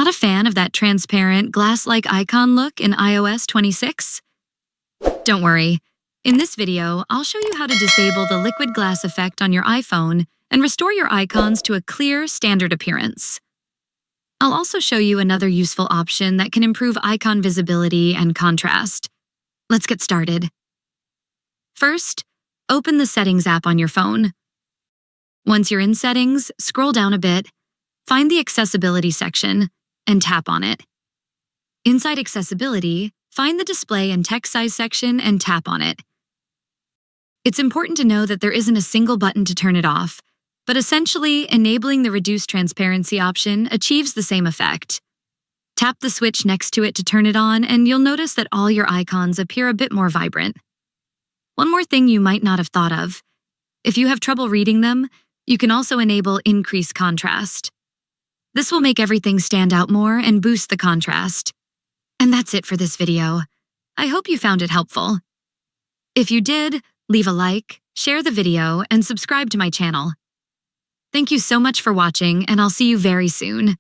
Not a fan of that transparent, glass-like icon look in iOS 26? Don't worry. In this video, I'll show you how to disable the liquid glass effect on your iPhone and restore your icons to a clear, standard appearance. I'll also show you another useful option that can improve icon visibility and contrast. Let's get started. First, open the Settings app on your phone. Once you're in Settings, scroll down a bit, find the Accessibility section, and tap on it. Inside Accessibility, find the Display and Text Size section and tap on it. It's important to know that there isn't a single button to turn it off, but essentially, enabling the Reduce Transparency option achieves the same effect. Tap the switch next to it to turn it on, and you'll notice that all your icons appear a bit more vibrant. One more thing you might not have thought of. If you have trouble reading them, you can also enable Increase Contrast. This will make everything stand out more and boost the contrast. And that's it for this video. I hope you found it helpful. If you did, leave a like, share the video, and subscribe to my channel. Thank you so much for watching, and I'll see you very soon.